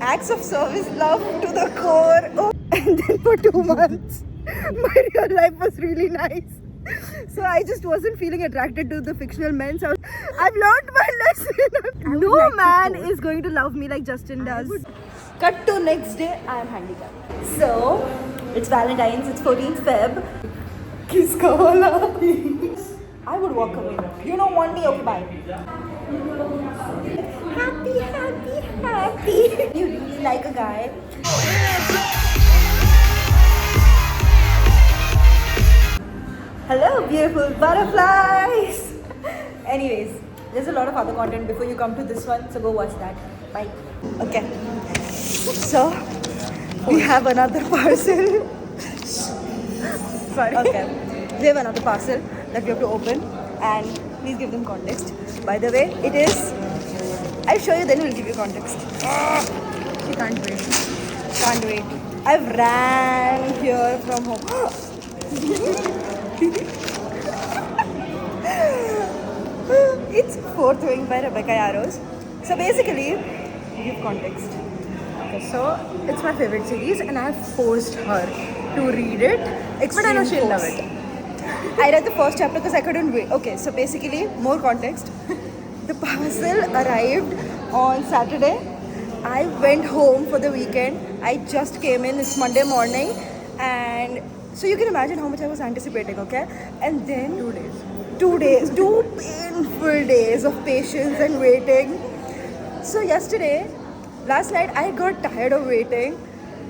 Acts of service, love to the core. Oh. And then for 2 months, my real life was really nice. So I just wasn't feeling attracted to the fictional men. So I've learned my lesson. No man is going to love me like Justin does. Cut to next day, I am handicapped. So it's Valentine's, it's 14th Feb. Kiska wala. I would walk away. You don't want me, okay, bye. Happy, happy, happy. You really like a guy. Hello, beautiful butterflies. Anyways, there's a lot of other content before you come to this one, so go watch that. Bye. Okay. So, we have another parcel. Sorry. Okay. We have another parcel that we have to open, and please give them context. By the way, it is. I'll show you, then we'll give you context. She can't wait. Can't wait. I've ran here from home. It's Fourth Wing by Rebecca Yarros. So basically, give context. Okay, so it's my favorite series, and I've forced her to read it. But I know she'll love it. I read the first chapter because I couldn't wait. Okay, so basically, more context. The parcel arrived on Saturday. I went home for the weekend. I just came in. It's Monday morning, and so you can imagine how much I was anticipating, okay? And then 2 days, 2 painful days of patience and waiting. So last night I got tired of waiting.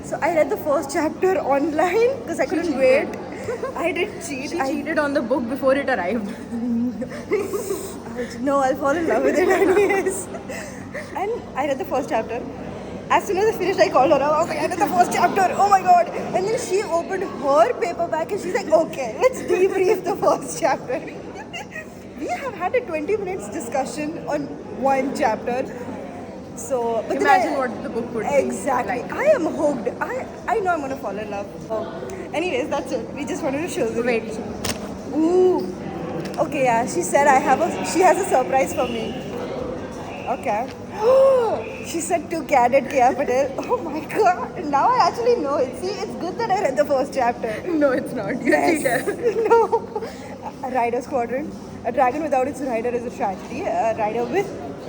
So I read the first chapter online because I couldn't wait. I didn't cheat. She cheated on the book before it arrived. No, I'll fall in love with it anyways. And I read the first chapter. As soon as I finished, I called her up. I was like, I read the first chapter. Oh my god. And then she opened her paperback and she's like, okay, let's debrief the first chapter. We have had a 20 minutes discussion on one chapter. So, but imagine what the book would be. Exactly. Like. I am hooked. I know I'm gonna fall in love. Oh. Anyways, that's it. We just wanted to show you. Wait. Ooh. Okay, yeah. She said she has a surprise for me. Okay. She said to Cadet Kia Patel. Oh my god. Now I actually know it. See, it's good that I read the first chapter. No, it's not. You're a cheater. No. A rider squadron. A dragon without its rider is a tragedy. A rider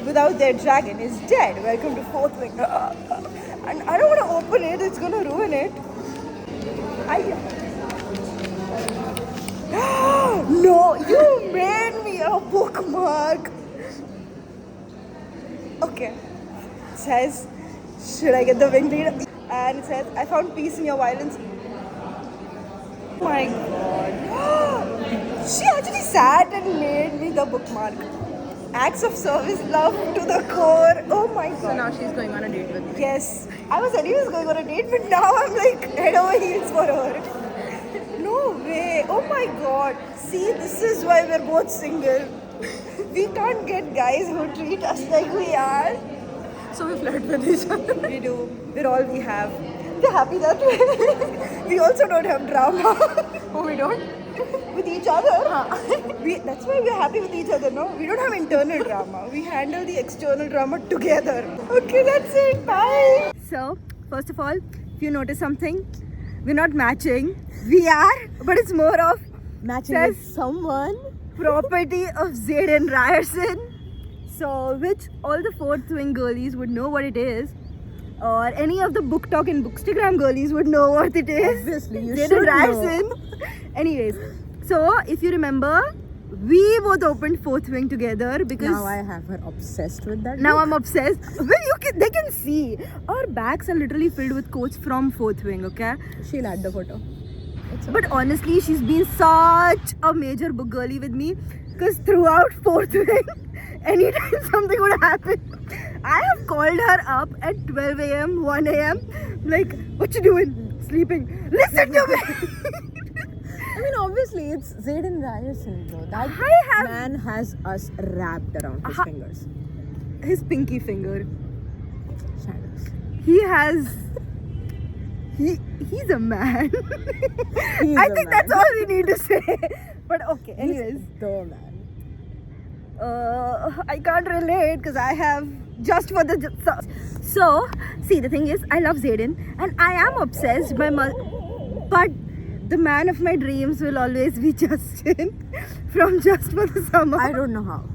without their dragon is dead. Welcome to Fourth Wing. And I don't want to open it. It's going to ruin it. No, you made me a bookmark. Okay. It says, should I get the wing leader? And it says, I found peace in your violence. Oh my god. She actually sat and made me the bookmark. Acts of service, love to the core. Oh my god. So now she's going on a date with me. Yes. I was anyways going on a date, but now I'm like head over heels for her. No way. Oh my god. See, this is why we're both single. We can't get guys who treat us like we are. So we flirt with each other. We do. We're all we have. We're happy that way. We also don't have drama. Oh, we don't? With each other. That's why we're happy with each other, no? We don't have internal drama. We handle the external drama together. Okay, that's it. Bye. So, first of all, if you notice something, we're not matching. We are, but it's more of Matching with someone. Property of Zayden Ryerson. So, which all the Fourth Wing girlies would know what it is. Or any of the Book Talk and Bookstagram girlies would know what it is. Obviously, you Zayden should Ryerson. know. Anyways, so if you remember, we both opened Fourth Wing together because Now I have her obsessed with that. now book. I'm obsessed. Well, they can see our bags are literally filled with quotes from Fourth Wing. Okay, She'll add the photo. but honestly, she's been such a major book girly with me because throughout Fourth Wing, anytime something would happen, I have called her up at 12 a.m., 1 a.m. Like, what you doing? Sleeping. Listen to me. I mean, obviously, it's Zayden Ryerson, bro. That man has us wrapped around his fingers. His pinky finger. Shadows. He has. He's a man. I think that's all we need to say. But okay, anyways. He's the man. I can't relate because I have just for the. So, See, the thing is, I love Zayden and I am obsessed by but the man of my dreams will always be Justin from Just for the Summer. I don't know how.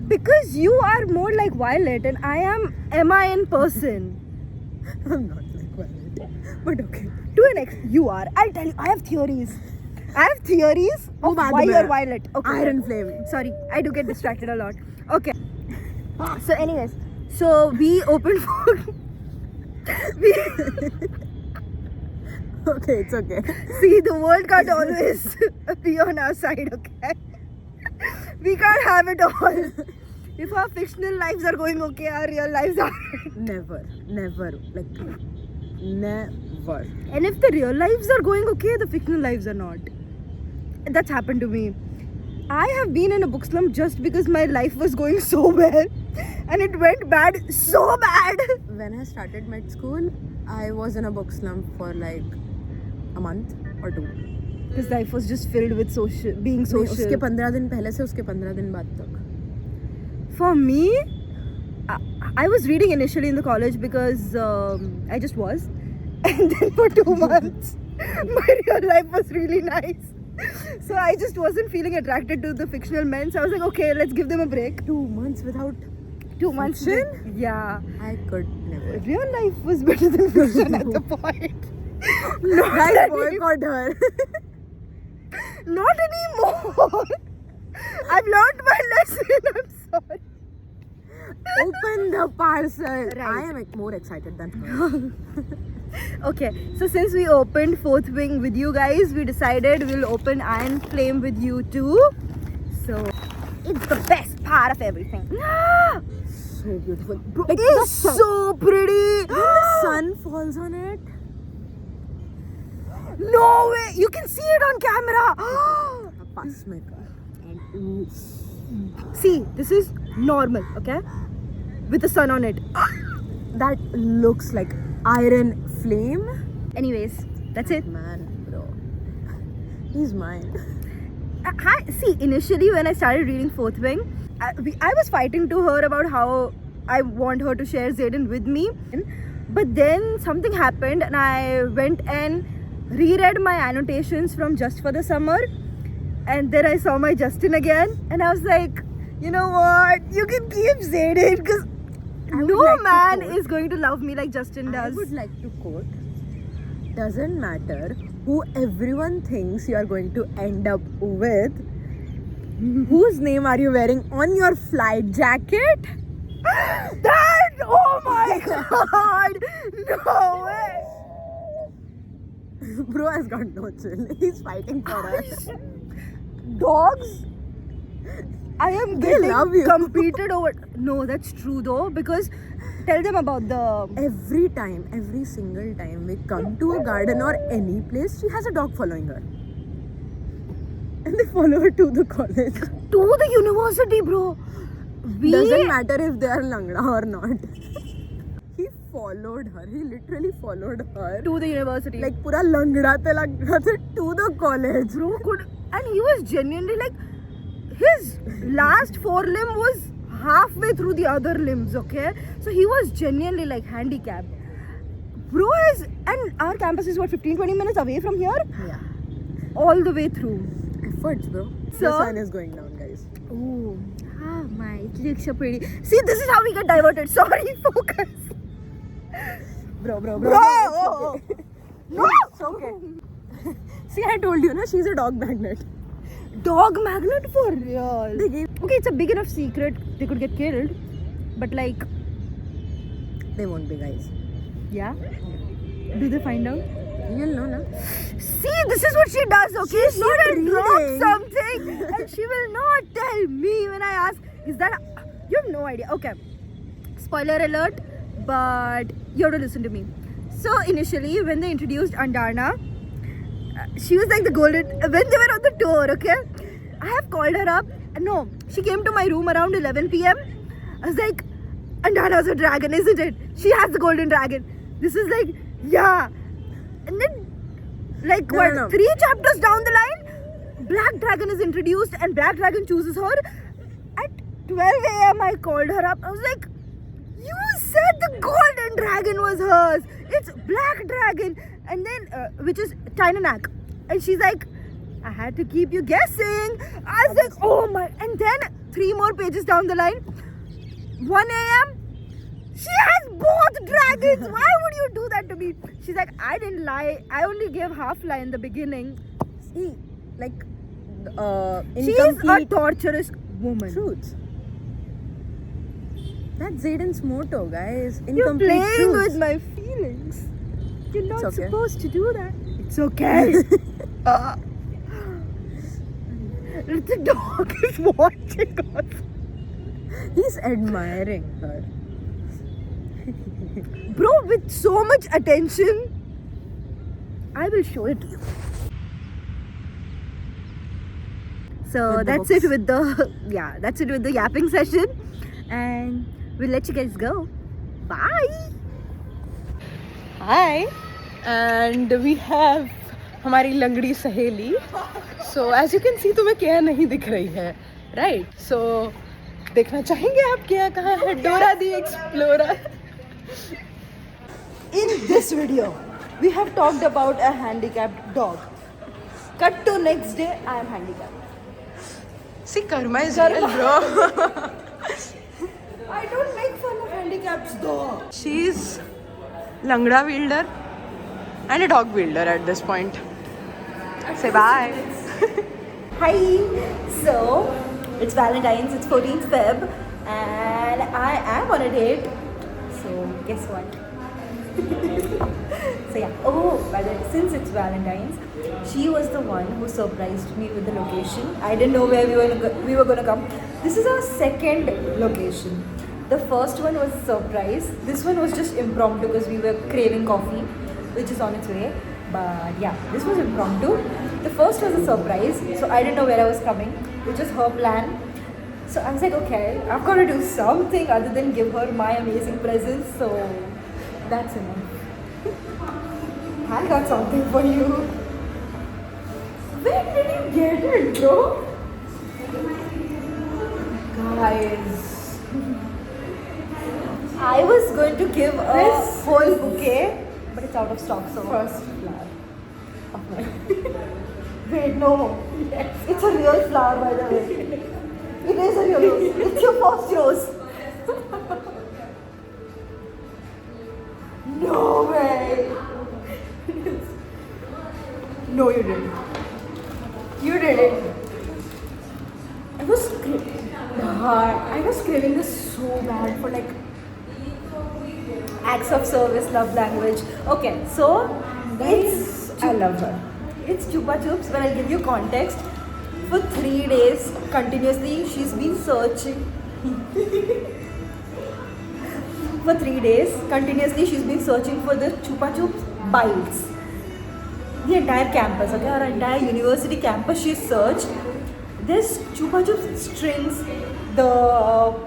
Because you are more like Violet and I am Emma in person. I'm not like Violet. But okay. To an ex, you are. I'll tell you, I have theories. Of why you're Violet. Okay. Iron Flame. Sorry, I do get distracted a lot. Okay. So anyways, so we opened for... Okay, it's okay. See, the world can't always be on our side, okay? We can't have it all. If our fictional lives are going okay, our real lives aren't. Never. Like, never. And if the real lives are going okay, the fictional lives are not. That's happened to me. I have been in a book slump just because my life was going so well. And it went bad, so bad. When I started med school, I was in a book slump for like a month or 2. Because life was just filled with being social. उसके 15 दिन पहले से उसके 15 दिन बाद तक. For me, I was reading initially in the college because I just was. And then for 2 months, my real life was really nice. So I just wasn't feeling attracted to the fictional men. So I was like, okay, let's give them a break. 2 months without 2 months. fiction? Yeah. I could never. Real life was better than fiction at the point. Guys, boycott her. Not anymore. I've learned my lesson. I'm sorry. Open the parcel. Right. I am more excited than her. Okay, so since we opened Fourth Wing with you guys, we decided we'll open Iron Flame with you too. So it's the best part of everything. So beautiful. Bro, It is so pretty. When the sun falls on it. No way! You can see it on camera. A pass maker. And See, this is normal, okay? With the sun on it. that looks like Iron Flame. Anyways, that's it. Man, bro. He's mine. See, initially when I started reading Fourth Wing, I was fighting to her about how I want her to share Zayden with me. But then something happened and I went and reread my annotations from Just for the Summer. And then I saw my Justin again. And I was like, you know what? You can keep Zayden because no like man is going to love me like Justin does. I would like to quote, doesn't matter who everyone thinks you are going to end up with, whose name are you wearing on your flight jacket? That! Oh my god! No way! Bro has got no chill. He's fighting for us. Dogs? I am They getting love you. competed over. No, that's true though, because tell them about the. Every time, every single time we come to a garden or any place, she has a dog following her. And they follow her to the college. To the university, bro. Doesn't matter if they are langda or not. He followed her. He literally followed her. To the university. Like pura langdate to the college. Bro could. And he was genuinely like. His last forelimb was halfway through the other limbs, okay? So he was genuinely like handicapped. Bro is. And our campus is what, 15-20 minutes away from here? Yeah. All the way through. Efforts, bro. So- The sun is going down, guys. Oh, my, it looks so pretty. See, this is how we get diverted. Sorry, focus. Bro. Bro! No! It's okay. See, I told you, na, she's a dog magnet. Dog magnet for real. They gave. Okay, it's a big enough secret. They could get killed. But like, They won't be, guys. yeah. Do they find out? You'll know, na. See, this is what she does, okay? She's She not will drop reading. something and she will not tell me when I ask, is that. You have no idea. Okay. Spoiler alert, but you have to listen to me. So, initially, when they introduced Andarna, she was like the golden. When they were on the tour, okay? I have called her up. No, she came to my room around 11 p.m. I was like, Andarna's a dragon, isn't it? She has the golden dragon. This is like, yeah. And then, like, No, what, no. 3 chapters down the line, Black Dragon is introduced and Black Dragon chooses her. At 12 a.m. I called her up. I was like, you said Golden Dragon was hers. It's Black Dragon, and then which is Tinanak, and she's like, I had to keep you guessing. I was like, oh my! And then 3 more pages down the line, 1 a.m. She has both dragons. Why would you do that to me? She's like, I didn't lie. I only gave half lie in the beginning. See, like, She's a incomplete torturous woman. truths. That's Zayden's motto, guys. You're Incomplete playing truths. with my feelings. You're not It's okay. supposed to do that. It's okay. The dog is watching us. He's admiring her. Bro, with so much attention, I will show it to you. So With the that's books. it with the that's it with the yapping session, and we'll let you guys go. Bye. Hi, and we have हमारी लंगड़ी सहेली. So as you can see तुम्हें क्या नहीं दिख रही है, right? So देखना चाहेंगे आप क्या कहाँ है डोरा दी explorer. In this video, we have talked about a handicapped dog. Cut to next day, I am handicapped. See, karma is real, bro. I don't make fun of handicaps though. She's Langra wielder and a dog wielder at this point. Say bye. Hi. So it's Valentine's. It's 14th Feb, and I am on a date. So guess what? So yeah. Oh, by the way, since it's Valentine's, she was the one who surprised me with the location. I didn't know where we were gonna come. This is our second location. The first one was a surprise. This one was just impromptu because we were craving coffee, which is on its way. But yeah, this was impromptu. The first was a surprise, so I didn't know where I was coming, which was her plan. So I was like, okay, I've got to do something other than give her my amazing presents. So that's enough. I got something for you. Where did you get it, bro? Guys, I was going to give a whole bouquet, but it's out of stock. So first flower of mine. Wait, no. Yes. It's a real flower, by the way. It is a real rose. It's your first rose. No way. No, you didn't. You didn't. I was craving this so bad for like acts of service, love language. Okay, so I love her. It's Chupa Chups, but I'll give you context. For 3 days continuously, she's been searching. For 3 days continuously, she's been searching for the Chupa Chups bites. The entire campus, okay, our entire university campus, she searched. There's Chupa Chups strings, the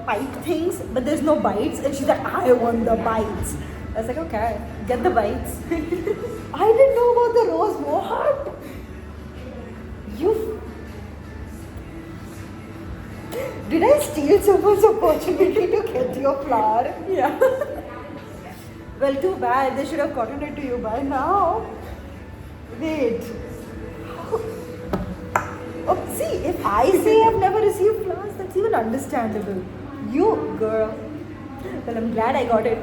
pipe things, but there's no bites. And she's like, I want the bites. I was like, okay, get the bites. I didn't know about the rose. What? Did I steal someone's opportunity to get your flower? Yeah. Well, too bad. They should have gotten it to you by now. Wait. Oh, see, if I say I've never received flowers, that's even understandable. You, girl. Well, I'm glad I got it.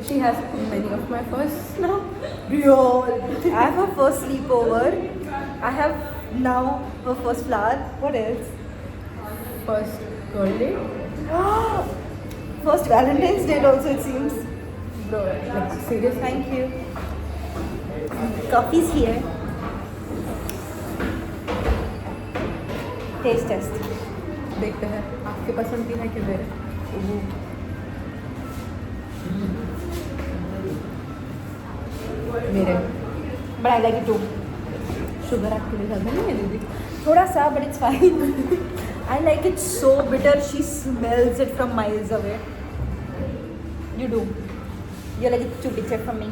She has many of my firsts now. Real. I have her first sleepover. I have now her first flower. What else? First girl date. First Valentine's Day also, it seems. Bro, like, seriously. Thank you. Coffee's here. Taste test. देखते हैं आपके पसंद की है कि मेरे. मेरे. But I like it too. Sugar आपके लिए ज़्यादा नहीं है दीदी. Thoda sa, but it's fine. I like it so bitter. She smells it from miles away. You do. You're like it's too bitter for me.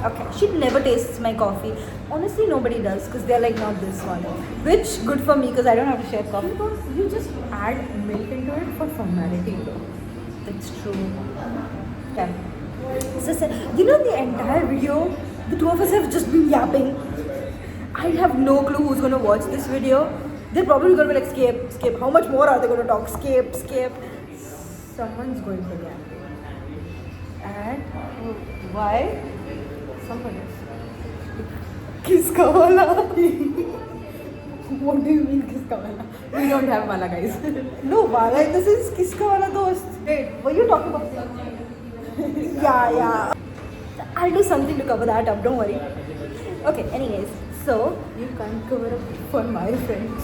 Okay. She never tastes my coffee. Honestly, nobody does because they're like not this one. Which good for me because I don't have to share coffee. Because you just add milk into it for formality, bro. That's true. Okay. You know, the entire video, the two of us have just been yapping. I have no clue who's gonna watch this video. They're probably gonna be like, skip, skip. How much more are they gonna talk? Skip, skip. Someone's going to gap. And why? Someone else. Kiska wala? What do you mean kiska wala? We don't have wala, guys. No, wala. This is Kiska wala dost. Wait, were you talking about? Yeah. I'll do something to cover that up. Don't worry. Okay. Anyways, so You can't cover up for my friends.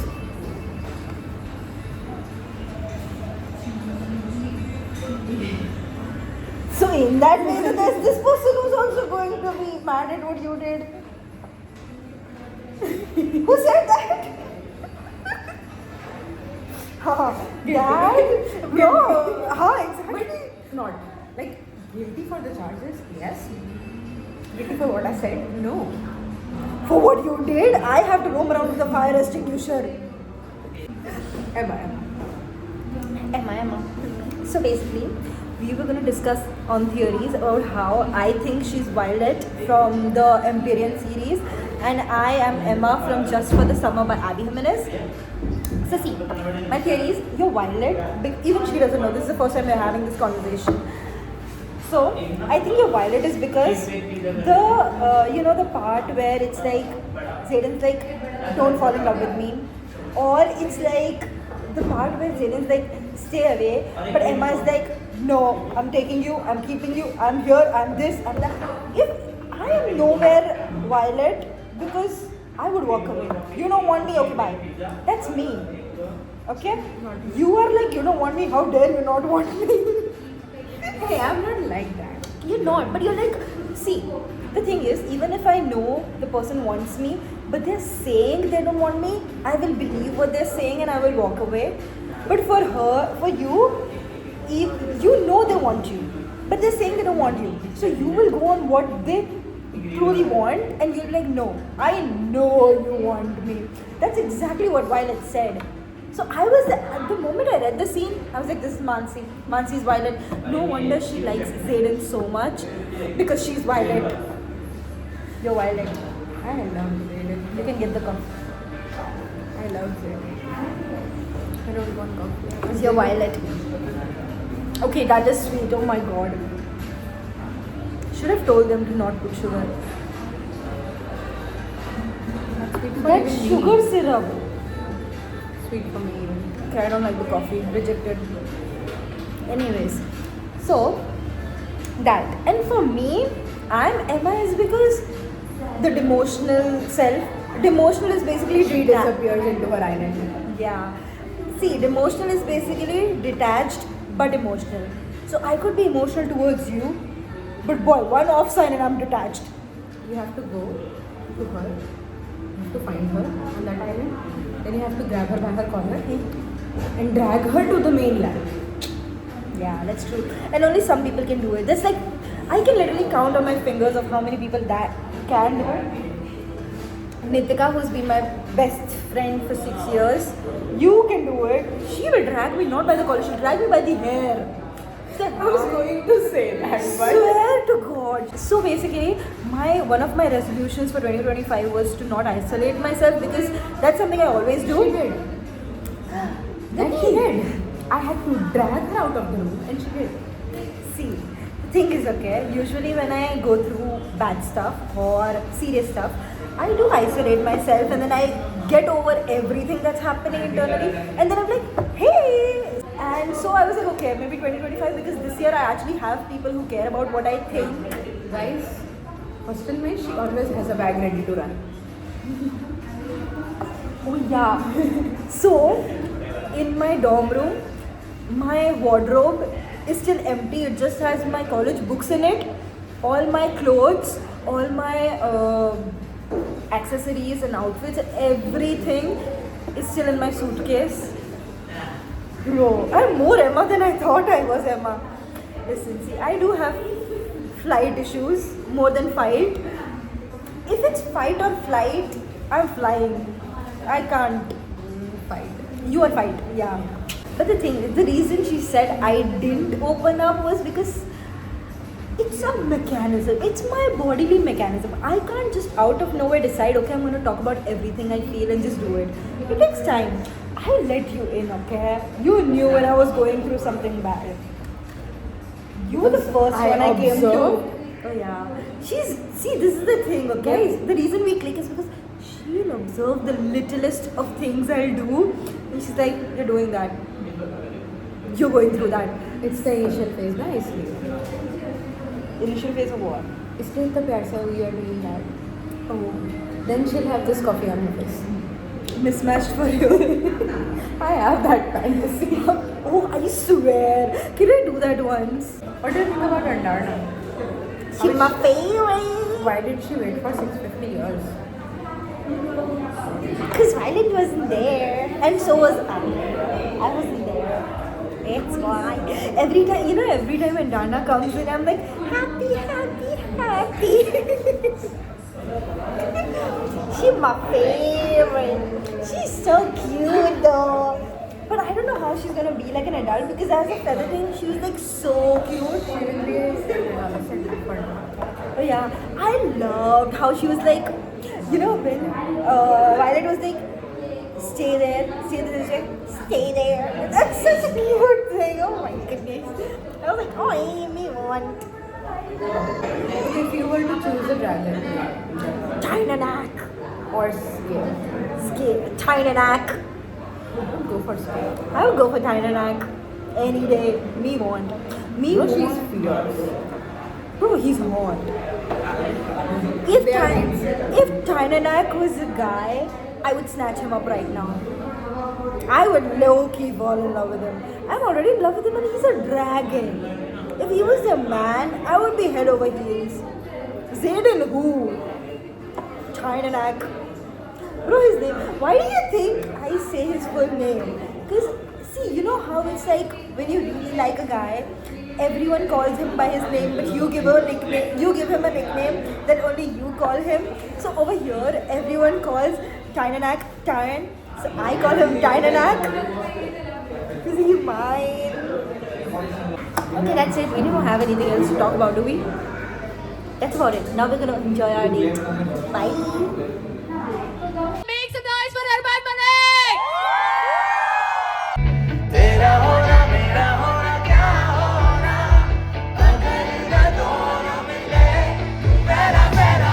So in that way, this person who's also going to be mad at what you did. Who said that? Dad? No. Exactly. But not. Like, guilty for the charges, yes. Guilty for what I said, no. For what you did, I have to roam around with a fire extinguisher. Emma. Emma. So basically, we were going to discuss on theories about how I think she's Violet from the Empyrean series, and I am Emma from Just for the Summer by Abby Jimenez. So see, my theory is you're Violet. Even she doesn't know. This is the first time we're having this conversation. So I think you're Violet is because the part where it's like Zayden's like, don't fall in love with me, or it's like the part where Zayden's like, stay away, but Emma is like, no, I'm taking you, I'm keeping you, I'm here, I'm this, I'm that. If I am nowhere Violet, because I would walk away. You don't want me, okay, bye. That's me. Okay? You are like, you don't want me, how dare you not want me? Hey, I'm not like that. You're not, but you're like, see, the thing is, even if I know the person wants me, but they're saying they don't want me, I will believe what they're saying and I will walk away. But for you, you know they want you, but they're saying they don't want you. So you will go on what they truly want and you're like, no, I know you want me. That's exactly what Violet said. So I was, at the moment I read the scene, I was like, this is Mansi. Mansi's Violet. No wonder she likes Zayden so much, because she's Violet. You're Violet. I love Zayden. You can get the cup. I love Zayden. I don't want coffee. You're Violet. Okay, that is sweet. Oh my god. Should have told them to not put sugar. That's sweet for That's even sugar me. syrup. Sweet for me even. Okay, I don't like the coffee. Rejected. Anyways, so that. And for me, I'm Emma is because the demotional self. Demotional is basically She disappears into her identity. Yeah. See, demotional is basically detached but emotional. So I could be emotional towards you, but boy, one off sign and I'm detached. You have to go to her. You have to find her on that island. Then you have to grab her by her collar and drag her to the mainland. Yeah, that's true. And only some people can do it. That's like, I can literally count on my fingers of how many people that can do it. Nitika, who's been my best friend for 6 years, you can do it. She will drag me not by the collar, she'll drag me by the hair. I was going to say that, but Swear to God. So basically, one of my resolutions for 2025 was to not isolate myself, because that's something I always do. she did. And she did. I had to drag her out of the room, and she did. See, the thing is, okay, usually when I go through bad stuff or serious stuff, I do isolate myself and then I get over everything that's happening internally, and then I'm like, hey! And so I was like, okay, maybe 2025, because this year I actually have people who care about what I think. Guys, hostel mein, she always has a bag ready to run. Oh yeah. So, in my dorm room, my wardrobe is still empty. It just has my college books in it, all my clothes, all my accessories and outfits, everything is still in my suitcase. Bro, I'm more Emma than I thought I was Emma. Listen, see, I do have flight issues, more than fight. If it's fight or flight, I'm flying. I can't Fight. You are fight, yeah. But the thing is, the reason she said I didn't open up was because it's it's a mechanism. It's my bodily mechanism. I can't just out of nowhere decide, okay, I'm going to talk about everything I feel and just do it. It takes time. I let you in, okay? You knew when I was going through something bad. You were the first I one I came to. observed. Oh yeah. See, this is the thing, okay? The reason we click is because she'll observe the littlest of things I'll do. And she's like, you're doing that. You're going through that. It's the initial phase, na इसलिए. Initial phase of what? इसलिए इतना प्यार से you are doing that. Oh. Then she'll have this coffee on her face. Mismatched for you. I have that fantasy. Oh, I swear. Can I do that once? What do you think about Andarna? She's my favorite. Why did she wait for 650 years? Because Violet wasn't there. And so was I. I wasn't there. It's why. Every time when Dana comes in, I'm like, happy, happy, happy. She's my favorite. She's so cute though. But I don't know how she's gonna be like an adult because as a feather thing, she was like so cute. She will be a adolescent for now. Oh yeah, I loved how she was like, when Violet was like, stay there, stay there. That's such a cute thing. Oh my goodness. I was like, oh, Amy want. If you were to choose a dragon Tynanak. or scale, Tynanak. go for scale. I would go for Tynanak any day. Me want. No, she's fierce. Bro, he's hot. They are If Tynanak was a guy, I would snatch him up right now. I would low-key fall in love with him. I'm already in love with him and he's a dragon. If he was a man, I would be head over heels. Zayden who? Tynanak. Bro, his name. Why do you think I say his full name? Because, see, you know how it's like when you really like a guy, everyone calls him by his name, but you give him a nickname. You give him a nickname that only you call him. So over here, everyone calls Tynanak Tyn. So I call him Tynanak. Is he mine? Okay, that's it. We don't have anything else to talk about, do we? That's about it. Now we're gonna enjoy our date. Bye. Make some noise for Arman Malik! तेरा होना मेरा होना क्या होना अगर न दोनों मिले मेरा मेरा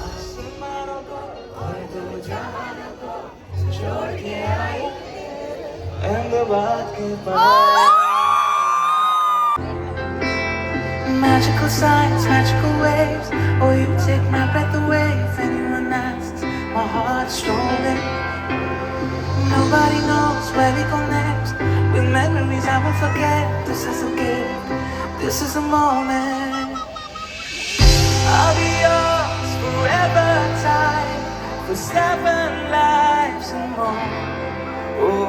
आसमानों को और दो जहानों को छोड़ के आई अहमदाबाद के पास Magical signs, magical waves. Oh, you take my breath away. If anyone asks, my heart's strolling. Nobody knows where we go next. With memories I won't forget. This is a gift. This is a moment. I'll be yours forever. Time for 7 lives and more. Oh.